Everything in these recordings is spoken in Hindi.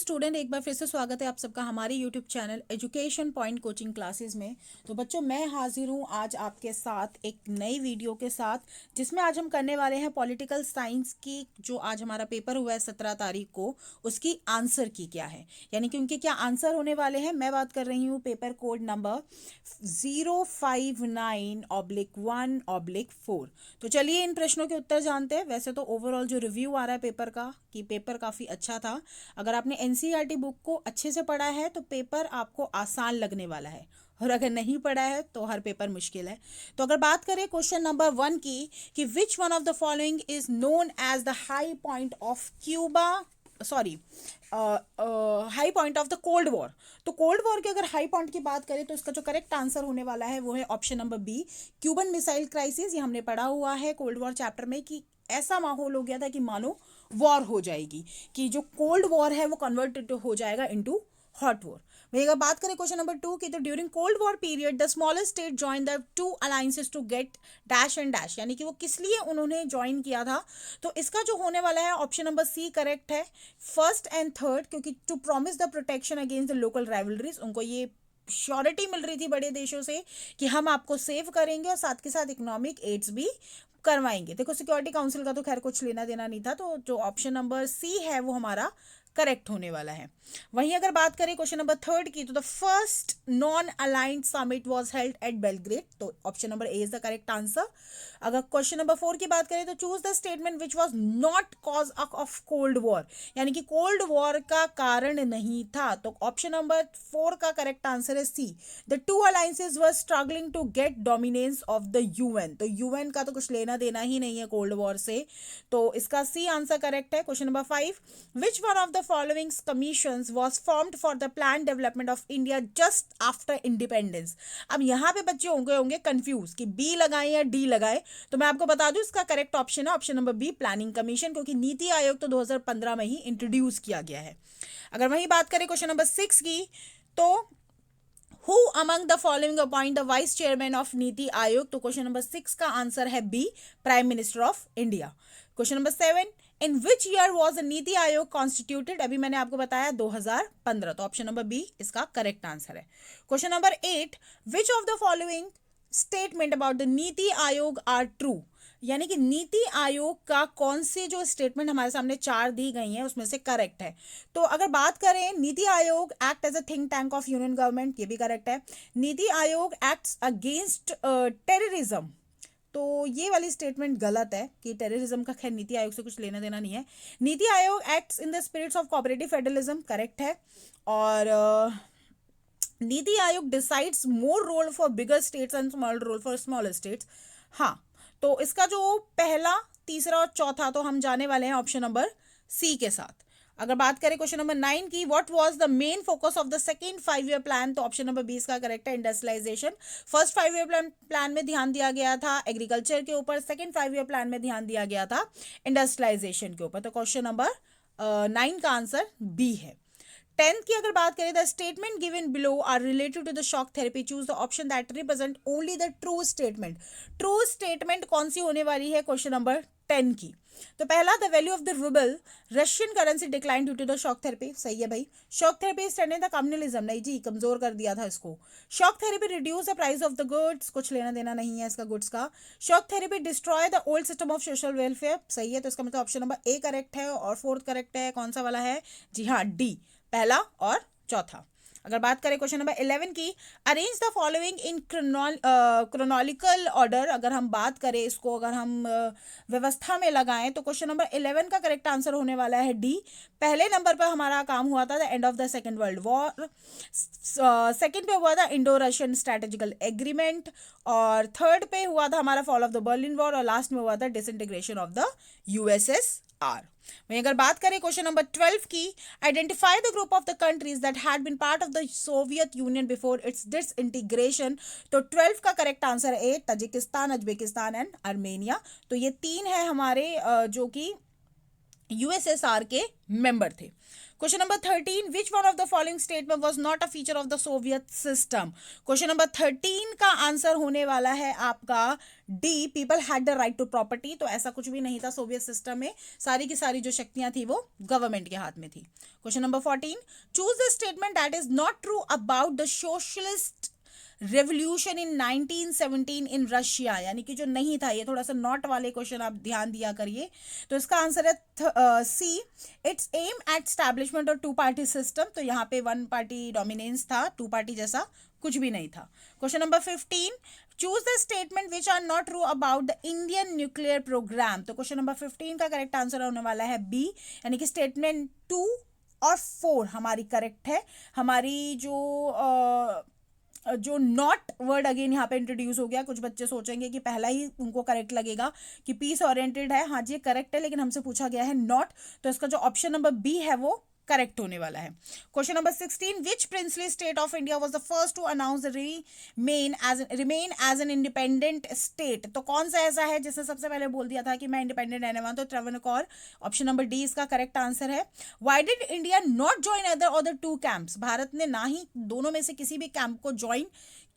स्टूडेंट, एक बार फिर से स्वागत है आप सबका हमारे YouTube channel education point coaching classes में। तो बच्चों, मैं हाजिर हूँ आज आपके साथ एक नई वीडियो के साथ, जिसमें आज हम करने वाले हैं पॉलिटिकल साइंस की जो आज हमारा पेपर हुआ है 17 तारीख को, उसकी आंसर की क्या है, यानी कि उनके क्या आंसर होने वाले हैं। मैं बात कर रही हूँ पेपर कोड नंबर 059/1/4। तो चलिए इन प्रश्नों के उत्तर जानते हैं। वैसे तो ओवरऑल जो रिव्यू आ रहा है पेपर का, कि पेपर काफ़ी अच्छा था। अगर आपने एनसीईआरटी बुक को अच्छे से पढ़ा है तो पेपर आपको आसान लगने वाला है, और अगर नहीं पढ़ा है तो हर पेपर मुश्किल है। तो अगर बात करें क्वेश्चन नंबर 1 की, कि which one of the following is known as the high point of Cuba, sorry, high point of the cold war. तो कोल्ड वॉर के अगर हाई पॉइंट की बात करें तो इसका जो करेक्ट आंसर होने वाला है वो है option number B, Cuban missile crisis. ये हमने पढ़ा हुआ है कोल्ड वॉर चैप्टर में कि ऐसा माहौल हो गया था कि मानो वॉर हो जाएगी, कि जो कोल्ड वॉर है वो कन्वर्टेड हो जाएगा इनटू हॉट वॉर। वही अगर बात करें क्वेश्चन नंबर 2 की, तो during cold war period the smallest state join the two alliances to get dash and dash, यानी कि वो किस लिए उन्होंने ज्वाइन किया था। तो इसका जो होने वाला है ऑप्शन नंबर सी करेक्ट है, फर्स्ट एंड थर्ड, क्योंकि to promise the protection against the local rivalries. उनको ये श्योरिटी मिल रही थी बड़े देशों से कि हम आपको सेव करेंगे और साथ के साथ इकोनॉमिक एड्स भी करवाएंगे। देखो, सिक्योरिटी काउंसिल का तो खैर कुछ लेना देना नहीं था, तो जो ऑप्शन नंबर सी है वो हमारा करेक्ट होने वाला है। वहीं अगर बात करें क्वेश्चन नंबर 3 की, तो the first non aligned summit was held at Belgrade. तो option number A is the correct answer. अगर क्वेश्चन नंबर 4 की बात करें तो choose the statement which was not cause of cold war, यानी कि कोल्ड वॉर का कारण नहीं था। तो ऑप्शन नंबर 4 का करेक्ट आंसर है C, the two alliances were struggling to get dominance of the UN. UN यूएन का तो कुछ लेना देना ही नहीं है कोल्ड वॉर से, तो इसका सी आंसर करेक्ट है। Question number 5, which one of the following commissions was formed for the plan development of India just after independence. अब यहाँ पे बच्चे होंगे कंफ्यूज कि बी लगाए या डी लगाए। तो मैं आपको बता दूं इसका करेक्ट ऑप्शन है option number B, planning commission, क्योंकि नीति आयोग तो 2015 में ही इंट्रोड्यूस किया गया है। अगर वही बात करें क्वेश्चन नंबर 6 की, तो who among the following appoint the vice chairman of Niti Aayog. तो क्वेश्चन नंबर 6 का आंसर है B, prime minister of India. Question number 7, in which year was Niti Aayog constituted. अभी मैंने आपको बताया 2015, तो ऑप्शन नंबर बी इसका करेक्ट आंसर है। Question number 8, which of the following statement about the Niti Aayog are true, यानी कि नीति आयोग का कौन सी जो स्टेटमेंट हमारे सामने 4 दी गई हैं उसमें से करेक्ट है। तो अगर बात करें, Niti Aayog act as a think tank of union government, ये भी करेक्ट है। Niti Aayog acts against terrorism, तो ये वाली स्टेटमेंट गलत है कि टेररिज्म का खैर नीति आयोग से कुछ लेना देना नहीं है। Niti Aayog acts in the spirits of cooperative federalism, correct है। और Niti Aayog decides more role for bigger states and small role for smaller states. हाँ, तो इसका जो पहला, तीसरा और चौथा तो हम जाने वाले हैं ऑप्शन नंबर सी के साथ। अगर बात करें क्वेश्चन नंबर 9 की, what was the main focus of the second 5 year plan. तो ऑप्शन नंबर 20 का करेक्ट है, इंडस्ट्रियलाइजेशन। फर्स्ट 5 ईयर प्लान में ध्यान दिया गया था एग्रीकल्चर के ऊपर, सेकंड 5 ईयर प्लान में ध्यान दिया गया था इंडस्ट्रियलाइजेशन के ऊपर। तो क्वेश्चन नंबर 9 का आंसर बी है। 10th की अगर बात करें, the statement given below are related to the shock therapy, choose the option that represent only the true statement. True statement कौन सी होने वाली है क्वेश्चन नंबर 10 की। तो पहला, the value of the rouble Russian currency decline due to the shock therapy, सही है भाई। Shock therapy standing the communalism, नहीं जी, कमजोर कर दिया था इसको। Shock therapy reduce the price of the goods, कुछ लेना देना नहीं है इसका गुड्स का। Shock therapy destroy the old system of social welfare, सही है। तो इसका मतलब ऑप्शन नंबर ए करेक्ट है, और 4th करेक्ट है कौन सा वाला है, जी हाँ, डी, पहला और चौथा। अगर बात करें क्वेश्चन नंबर 11 की, arrange the following in chronological order. अगर हम बात करें इसको, अगर हम व्यवस्था में लगाएं, तो क्वेश्चन नंबर 11 का करेक्ट आंसर होने वाला है डी। पहले नंबर पर हमारा काम हुआ था the end of the second world war, second पे हुआ था इंडो रशियन स्ट्रेटेजिकल एग्रीमेंट, और थर्ड पे हुआ था हमारा fall of the Berlin war, और लास्ट में हुआ था डिसइंटीग्रेशन ऑफ द यूएसएसआर। वहीं अगर बात करें क्वेश्चन नंबर 12 की, identify the group of the countries that had been part of the Soviet Union before its disintegration. तो 12 का करेक्ट आंसर है ताजिकिस्तान, उज्बेकिस्तान एंड आर्मेनिया। तो ये 3 है हमारे जो कि यूएसएसआर के मेंबर थे। Question number 13, which one of the following statement was not a feature of the Soviet system. Question number 13 का आंसर होने वाला है आपका D, people had the right to property. तो ऐसा कुछ भी नहीं था सोवियत सिस्टम में, सारी की सारी जो शक्तियां थी वो गवर्नमेंट के हाथ में थी। Question number 14, choose the statement that is not true about the socialist revolution in 1917 in Russia. यानी कि जो नहीं था, ये थोड़ा सा नॉट वाले क्वेश्चन आप ध्यान दिया करिए। तो इसका आंसर है C, it's aim at establishment और टू पार्टी सिस्टम। तो यहाँ पे वन पार्टी डोमिनेंस था, टू पार्टी जैसा कुछ भी नहीं था। Question number 15, choose the statement which are not true about the Indian nuclear programme. तो क्वेश्चन नंबर 15 का करेक्ट आंसर होने वाला है बी, यानी कि स्टेटमेंट 2 और 4 हमारी करेक्ट है। हमारी जो नॉट वर्ड अगेन यहाँ पे इंट्रोड्यूस हो गया। कुछ बच्चे सोचेंगे कि पहला ही उनको करेक्ट लगेगा कि पीस ओरिएंटेड है। हाँ जी करेक्ट है, लेकिन हमसे पूछा गया है नॉट, तो इसका जो ऑप्शन नंबर बी है वो करेक्ट होने वाला है। Question number 16, which princely state of India was the first to announce remain as an independent state. तो कौन सा ऐसा है जिसने सबसे पहले बोल दिया था कि मैं इंडिपेंडेंट रहने वाला? तो त्रावणकोर, ऑप्शन नंबर डी इसका करेक्ट आंसर है। Why did India not join other two camps? Bharat ने ना ही दोनों में से किसी भी कैंप को ज्वाइन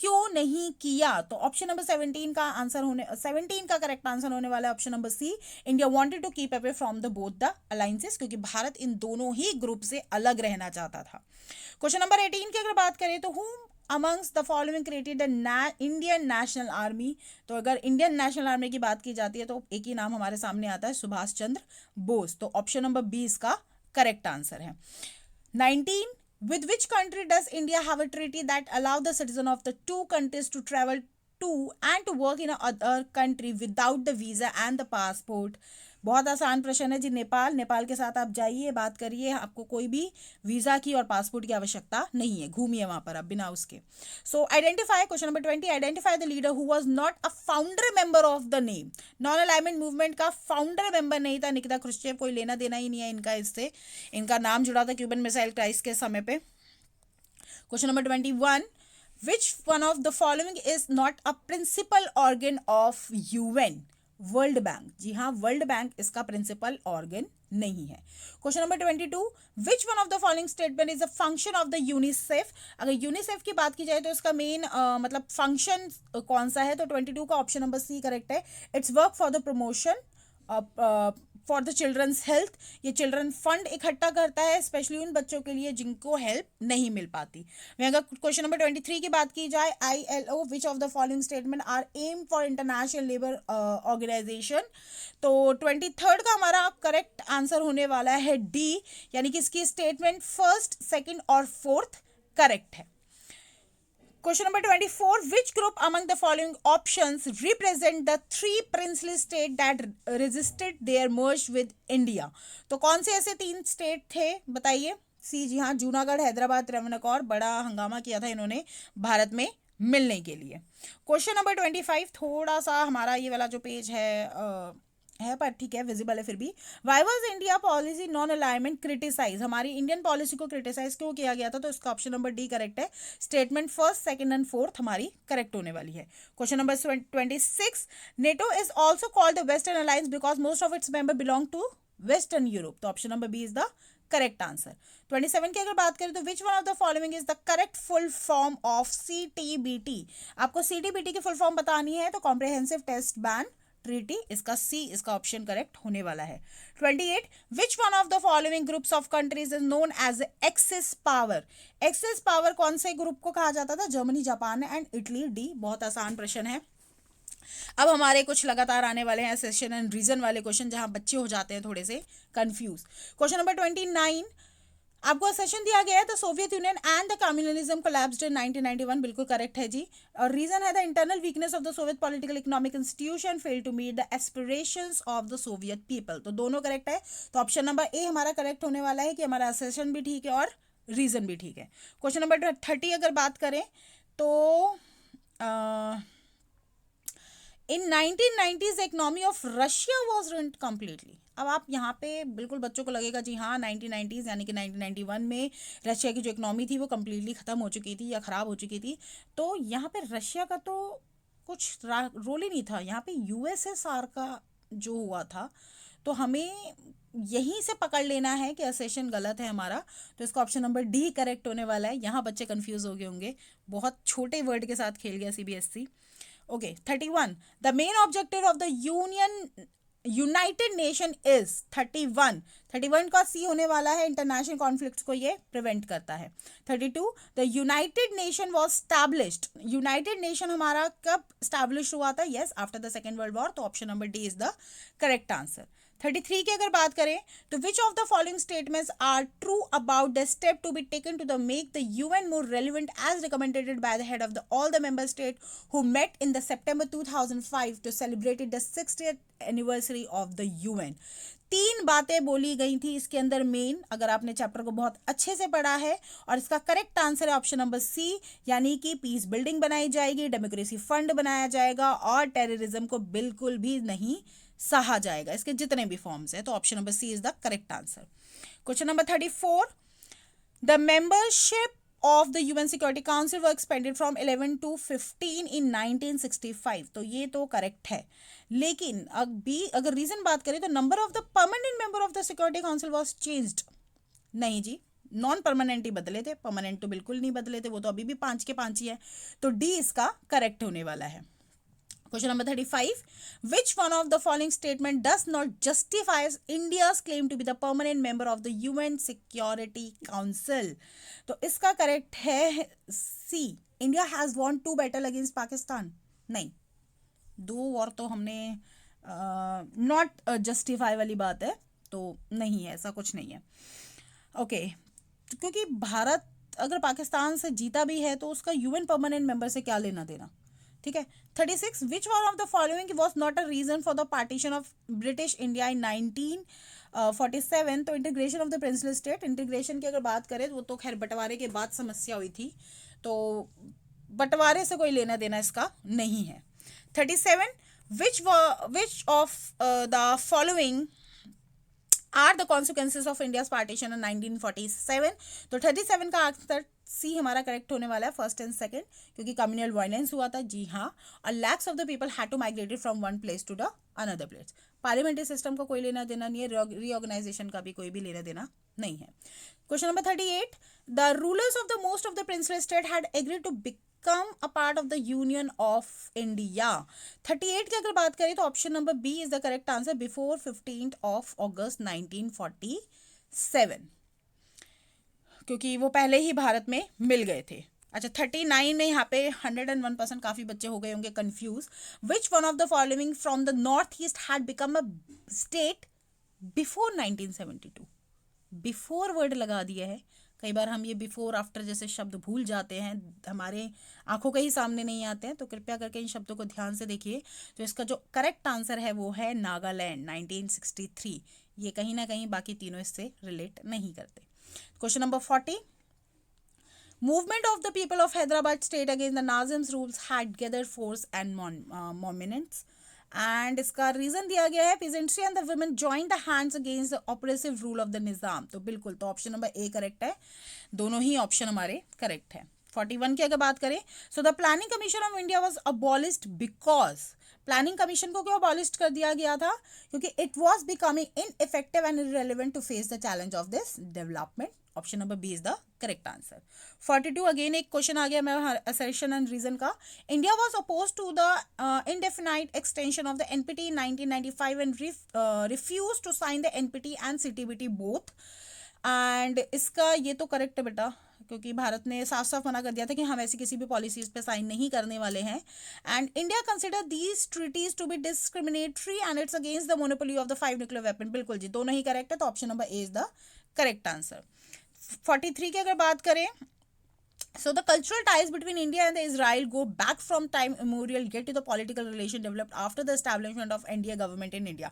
क्यों नहीं किया? तो ऑप्शन नंबर 17 का करेक्ट आंसर होने वाला है option number C, India wanted to keep away from the both the alliances, क्योंकि भारत इन दोनों ही ग्रुप से अलग रहना चाहता था। क्वेश्चन नंबर 18 की अगर बात करें तो whom amongst the following created the Indian national army. तो अगर इंडियन नेशनल आर्मी की बात की जाती है तो एक ही नाम हमारे सामने आता है, सुभाष चंद्र बोस। तो ऑप्शन नंबर बी इसका करेक्ट आंसर है। 19, with which country does India have a treaty that allow the citizen of the two countries to travel to and to work in a other country without the visa and the passport? बहुत आसान प्रश्न है जी। नेपाल के साथ आप जाइए, बात करिए, आपको कोई भी वीजा की और पासपोर्ट की आवश्यकता नहीं है, घूमिए वहां पर आप बिना उसके। सो identify, question number 20, identify the leader who was not a founder member of the name. Non alignment movement का फाउंडर मेंबर नहीं था निकिता क्रुश्चेव, कोई लेना देना ही नहीं है इनका इससे। इनका नाम जुड़ा था क्यूबन मिसाइल क्राइसिस के समय पे। Question number 21, which one of the following is not a principal organ of UN? World bank. जी हाँ, वर्ल्ड बैंक इसका प्रिंसिपल ऑर्गन नहीं है। Question number 22, which one of the following statement is a function of the UNICEF? अगर यूनिसेफ की बात की जाए तो इसका मेन मतलब फंक्शन कौन सा है? तो 22 का ऑप्शन नंबर सी करेक्ट है, it's work for the promotion for the children's health. ये चिल्ड्रन फंड इकट्ठा करता है स्पेशली उन बच्चों के लिए जिनको हेल्प नहीं मिल पाती। वहीं अगर क्वेश्चन नंबर 23 की बात की जाए, ILO which of the following statement are aim for international labour organisation? तो 23 का हमारा करेक्ट आंसर होने वाला है डी, यानी कि इसकी स्टेटमेंट फर्स्ट, सेकेंड और फोर्थ करेक्ट है। Question number 24, which group among the following options represent the three princely states that resisted their merge with India? तो कौन से ऐसे 3 स्टेट थे बताइए? सी, जी हाँ, जूनागढ़, हैदराबाद, त्रावणकोर। बड़ा हंगामा किया था इन्होंने भारत में मिलने के लिए। क्वेश्चन नंबर 25, थोड़ा सा हमारा ये वाला जो पेज है पर ठीक है, विजिबल है फिर भी। Why was India policy non alignment criticise? हमारी इंडियन पॉलिसी को क्रिटिसाइज क्यों किया गया था? तो इसका ऑप्शन नंबर डी करेक्ट है, statement first, second and fourth हमारी करेक्ट होने वाली है। Question number 26, NATO is also called the western alliance because most of its member belong to western Europe. तो option number B is the correct answer. 27 की अगर बात करें तो which one of the following is the correct full form of CTBT? आपको CTBT की फुल फॉर्म बतानी है तो कॉम्प्रिहेंसिव टेस्ट बैन ट्रीटी, इसका सी, इसका ऑप्शन करेक्ट होने वाला है। 28, which one of the following groups of countries is known as axis power? Axis power कौन से ग्रुप को कहा जाता था? Germany, Japan and Italy. D, बहुत आसान प्रश्न है। अब हमारे कुछ लगातार आने वाले हैं सेशन एंड रीजन वाले क्वेश्चन जहां बच्चे हो जाते हैं थोड़े से कंफ्यूज। क्वेश्चन नंबर 29, आपको सेशन दिया गया है the Soviet union and the communalism collapsed in 1991। बिल्कुल करेक्ट है जी। और रीजन है the internal weakness of the Soviet political economic institution fail to meet the aspirations of the Soviet people. तो दोनों करेक्ट है। तो ऑप्शन नंबर ए हमारा करेक्ट होने वाला है कि हमारा सेशन भी ठीक है और रीजन भी ठीक है। क्वेश्चन नंबर 30 अगर बात करें तो इन 1990s economy of Russia was ruined completely। अब आप यहाँ पे बिल्कुल बच्चों को लगेगा जी हाँ 1990s यानी कि 1991 में रशिया की जो इकोनॉमी थी वो कम्प्लीटली ख़त्म हो चुकी थी या ख़राब हो चुकी थी। तो यहाँ पे रशिया का तो कुछ रोल ही नहीं था, यहाँ पे USSR का जो हुआ था। तो हमें यहीं से पकड़ लेना है कि असेशन गलत है हमारा, तो इसका ऑप्शन नंबर डी करेक्ट होने वाला है। यहाँ बच्चे कंफ्यूज हो गए होंगे, बहुत छोटे वर्ड के साथ खेल गया CBSE. Okay 31, the main objective of the united nation is 31 का सी होने वाला है, इंटरनेशनल कॉन्फ्लिक्ट्स को ये प्रिवेंट करता है। 32, the united nation was established, united nation हमारा कब स्टैब्लिश हुआ था? Yes, after the second world war, तो option number D is the correct answer. 33 की अगर बात करें तो which of the following statements are true about the step to be taken to the make the UN more relevant as recommended by the head of the all the member state who met in the September 2005 to celebrated the 60th anniversary of the UN. तीन बातें बोली गई थी इसके अंदर मेन, अगर आपने चैप्टर को बहुत अच्छे से पढ़ा है, और इसका करेक्ट आंसर है ऑप्शन नंबर सी, यानी कि पीस बिल्डिंग बनाई जाएगी, डेमोक्रेसी फंड बनाया जाएगा और टेररिज्म को बिल्कुल भी नहीं सहा जाएगा, इसके जितने भी फॉर्म्स है। तो option number C is the correct answer. Question number 34, the membership of the UN Security Council were expanded from 11 to 15 in 1965, तो ये तो करेक्ट है। लेकिन अगर रीजन बात करें तो number of the permanent member of the security council was changed, नहीं जी, नॉन परमानेंट ही बदले थे, परमानेंट तो बिल्कुल नहीं बदले थे, वो तो अभी भी 5 के 5 ही है, तो डी इसका करेक्ट होने वाला है। Question number 35, which one of the following statement does not justify India's claim to be the permanent member of the UN Security Council? तो इसका करेक्ट है C, India has won 2 battle against Pakistan, नहीं, 2 वॉर तो हमने नॉट जस्टिफाई वाली बात है, तो नहीं है, ऐसा कुछ नहीं है। ओके, क्योंकि भारत अगर पाकिस्तान से जीता भी है तो उसका यूएन परमानेंट मेंबर से क्या लेना देना, ठीक है। 36, which one of the following was not a reason for the partition of British India in 1947, तो integration of the princely state, integration की अगर बात करें तो वो तो खैर बंटवारे के बाद समस्या हुई थी, तो बंटवारे से कोई लेना देना इसका नहीं है। 37, which of the following are the consequences of India's partition in 1947, तो 37 का आंसर सी हमारा करेक्ट होने वाला है, फर्स्ट एंड सेकंड, क्योंकि कम्युनल वायलेंस हुआ था, जी हाँ, और lakhs of the people had to migrated from one place to the another place. Parliamentary system का कोई लेना देना नहीं है, रीऑर्गेनाइजेशन का भी कोई भी लेना देना नहीं है। Question number 38, the rulers of the most of the princely state had agreed to become a part of the Union of India। 38 की अगर बात करें तो option number B is the correct answer, before 15th of August 1947, क्योंकि वो पहले ही भारत में मिल गए थे। अच्छा 39 में यहाँ पे 101% काफी बच्चे हो गए होंगे confuse. Which one of the following from the north east had become a state before 1972, before word लगा दिया है, कई बार हम ये बिफोर आफ्टर जैसे शब्द भूल जाते हैं, हमारे आंखों के ही सामने नहीं आते हैं, तो कृपया करके इन शब्दों को ध्यान से देखिए। तो इसका जो करेक्ट आंसर है वो है नागालैंड 1963, ये कहीं ना कहीं बाकी तीनों इससे रिलेट नहीं करते। Question number 40, movement of the people of Hyderabad state against the Nizam's rules had gathered force and momentum, and इसका रीजन दिया गया है peasantry and the women join the hands against the oppressive rule of the Nizam, तो बिल्कुल, तो ऑप्शन नंबर ए करेक्ट है, दोनों ही ऑप्शन हमारे करेक्ट है। 41 की अगर बात करें, so the planning commission of India was abolished because, planning commission को क्यों अबॉलिश कर दिया गया था? क्योंकि it was becoming ineffective and irrelevant to face the challenge of this development, option number B is the correct answer. 42 again एक क्वेश्चन आ गया मेरा असर्शन एंड रीजन का, India was oppose to the indefinite extension of the NPT in 1995 and refuse to sign the NPT and CTBT both, and इसका ये तो करेक्ट है बेटा, क्योंकि भारत ने साफ साफ मना कर दिया था कि हम ऐसी किसी भी पॉलिसीज पे साइन नहीं करने वाले हैं, and India consider these treaties to be discriminatory and it's against the monopoly of the 5 nuclear weapon, बिल्कुल जी, दोनों ही करेक्ट है, तो option number A is the correct answer. 43 की अगर बात करें, so the cultural ties between India and the Israel go back from time immemorial yet to the political relation developed after the establishment of NDA government in India।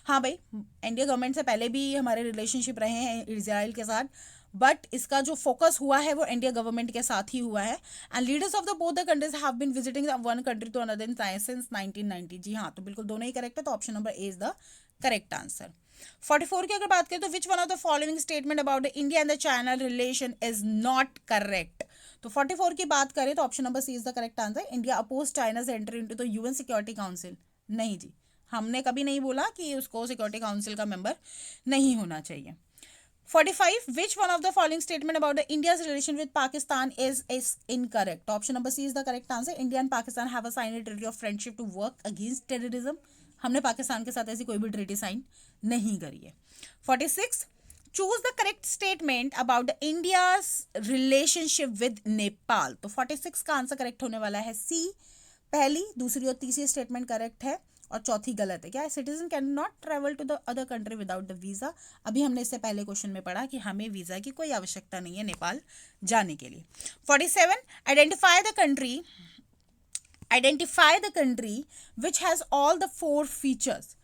हाँ भाई, NDA गवर्नमेंट से पहले भी हमारे रिलेशनशिप रहे हैं इजराइल के साथ, बट इसका जो फोकस हुआ है वो इंडिया गवर्नमेंट के साथ ही हुआ है, and leaders of the both the countries have been visiting one country to another since 1990, जी हाँ, तो बिल्कुल दोनों ही करेक्ट है, तो option number A is the correct answer. 44 की अगर बात करें तो which one of the following statement about the India and the China relation is not correct, तो 44 की बात करें तो option number C is the correct answer, India oppose China's entry into the UN security council, नहीं जी, हमने कभी नहीं बोला कि उसको सिक्योरिटी काउंसिल का मेंबर नहीं होना चाहिए। 45, which one of the following statement about the India's relation with Pakistan is incorrect? Option number C is the correct answer. India and Pakistan have a signed a treaty of friendship to work against terrorism. हमने पाकिस्तान के साथ ऐसी कोई भी ट्रीटी साइन नहीं करी है। 46, choose the correct statement about the India's relationship with Nepal. तो 46 का आंसर करेक्ट होने वाला है सी। पहली, दूसरी और तीसरी स्टेटमेंट करेक्ट है और चौथी गलत है। क्या है? Citizen can not travel to the other country without the visa. अभी हमने इससे पहले क्वेश्चन में पढ़ा कि हमें वीज़ा की कोई आवश्यकता नहीं है नेपाल जाने के लिए। 47, identify the country which has all the 4 features.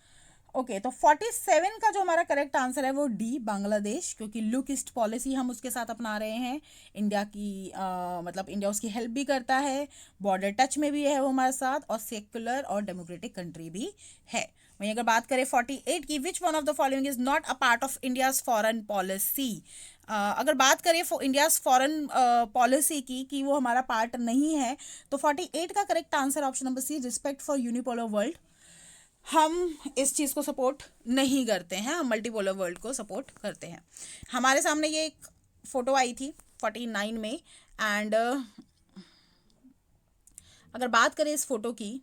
Okay, तो 47 का जो हमारा करेक्ट आंसर है वो डी, बांग्लादेश, क्योंकि लुक ईस्ट पॉलिसी हम उसके साथ अपना रहे हैं। इंडिया की मतलब इंडिया उसकी हेल्प भी करता है, बॉर्डर टच में भी है वो हमारे साथ, और सेक्युलर और डेमोक्रेटिक कंट्री भी है। वहीं अगर बात करें 48 की, विच one of the following is not a part of India's foreign policy. अगर बात करें इंडियाज फॉरेन पॉलिसी की कि वो हमारा पार्ट नहीं है, तो 48 का correct answer option number C, respect for unipolar world. हम इस चीज़ को सपोर्ट नहीं करते हैं, हम मल्टीपोलर वर्ल्ड को सपोर्ट करते हैं। हमारे सामने ये एक फ़ोटो आई थी 49 में, एंड अगर बात करें इस फोटो की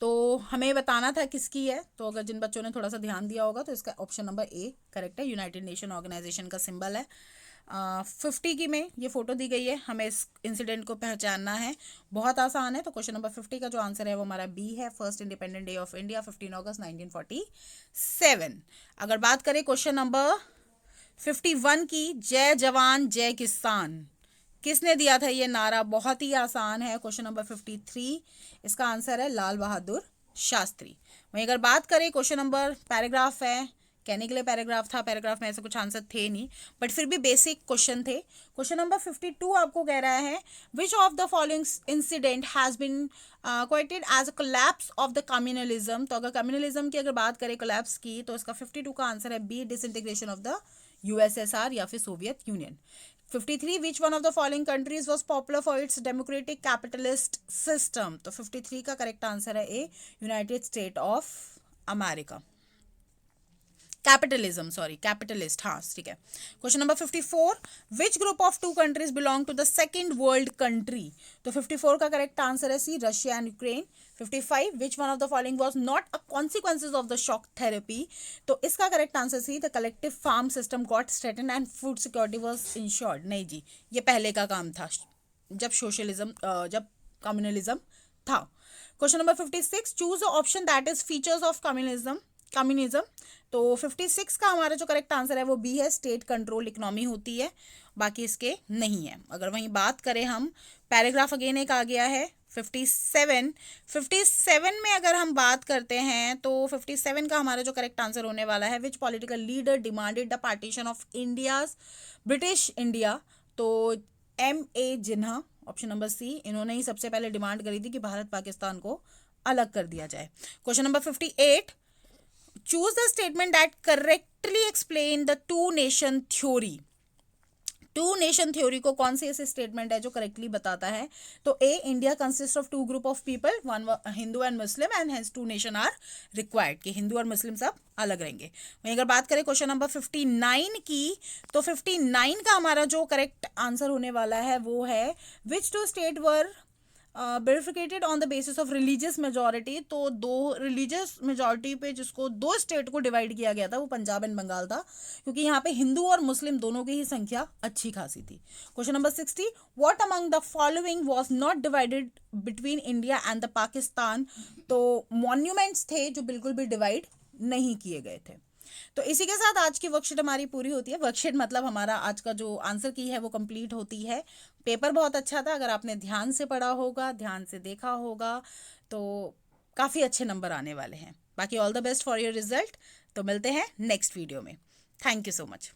तो हमें बताना था किसकी है। तो अगर जिन बच्चों ने थोड़ा सा ध्यान दिया होगा तो इसका ऑप्शन नंबर ए करेक्ट है, यूनाइटेड नेशन ऑर्गेनाइजेशन का सिंबल है। 50 की में ये फोटो दी गई है, हमें इस इंसिडेंट को पहचानना है, बहुत आसान है। तो क्वेश्चन नंबर 50 का जो आंसर है वो हमारा बी है, first independent day of India 15 अगस्त 1947। अगर बात करें क्वेश्चन नंबर 51 की, जय जवान जय किसान, किसने दिया था ये नारा? बहुत ही आसान है, क्वेश्चन नंबर 53, इसका आंसर है लाल बहादुर शास्त्री। वहीं अगर बात करें क्वेश्चन नंबर, पैराग्राफ है, कहने के लिए पैराग्राफ था, पैराग्राफ में ऐसे कुछ आंसर थे नहीं, बट फिर भी बेसिक क्वेश्चन थे। क्वेश्चन नंबर 52 आपको कह रहा है, which of the following incident has been quoted as a collapse of the communalism. तो अगर कम्युनलिज्म की अगर बात करें कोलैप्स की, तो इसका 52 का आंसर है B, disintegration of the USSR या फिर Soviet Union. 53, which one of the following countries was popular for its democratic capitalist system? तो 53 का करेक्ट आंसर है A, united state of America. Capitalism, sorry capitalist, हाँ ठीक है। Question number 54, which group of 2 countries belong to the second world country? तो 54 का करेक्ट आंसर है C, Russia and Ukraine. 55, which one of the following was not a consequences of the shock therapy? तो इसका correct answer C, the collective farm system got straighten and food security was ensured. नहीं जी, ये पहले का काम था जब सोशलिज्म जब कम्युनलिज्म था। Question number 56, choose a option that is features of communism. तो 56 का हमारा जो करेक्ट आंसर है वो बी है, स्टेट कंट्रोल इकोनॉमी होती है, बाकी इसके नहीं है। अगर वहीं बात करें हम, पैराग्राफ अगेन एक आ गया है 57 में अगर हम बात करते हैं तो 57 का हमारा जो करेक्ट आंसर होने वाला है, विच political leader demanded the partition of India's British India? तो M.A. जिन्ना, ऑप्शन नंबर सी, इन्होंने ही सबसे पहले डिमांड करी थी कि भारत पाकिस्तान को अलग कर दिया जाए। Question number 58, choose the statement that correctly explain the two nation theory। Two nation theory को कौन से ऐसे स्टेटमेंट है जो करेक्टली बताता है? तो A, India consist of 2 group of people, one Hindu and Muslim, and hence 2 nation are required, कि हिंदू और मुस्लिम सब अलग रहेंगे। वहीं अगर बात करें क्वेश्चन नंबर 59 की, तो 59 का हमारा जो करेक्ट आंसर होने वाला है वो है, which 2 state were bifurcated on the basis of religious majority? तो 2 रिलीजियस मेजॉरिटी पे जिसको 2 स्टेट को डिवाइड किया गया था वो पंजाब एंड बंगाल था, क्योंकि यहाँ पे हिंदू और मुस्लिम दोनों की ही संख्या अच्छी खासी थी। Question number 60, what among the following was not divided between India and the Pakistan? तो मॉन्यूमेंट्स थे जो बिल्कुल भी डिवाइड नहीं किए गए थे। तो इसी के साथ आज की वर्कशीट हमारी पूरी होती है। वर्कशीट मतलब हमारा आज का जो आंसर की है वो कंप्लीट होती है। पेपर बहुत अच्छा था, अगर आपने ध्यान से पढ़ा होगा, ध्यान से देखा होगा तो काफ़ी अच्छे नंबर आने वाले हैं। बाकी all the best for your result. तो मिलते हैं नेक्स्ट वीडियो में। Thank you so much.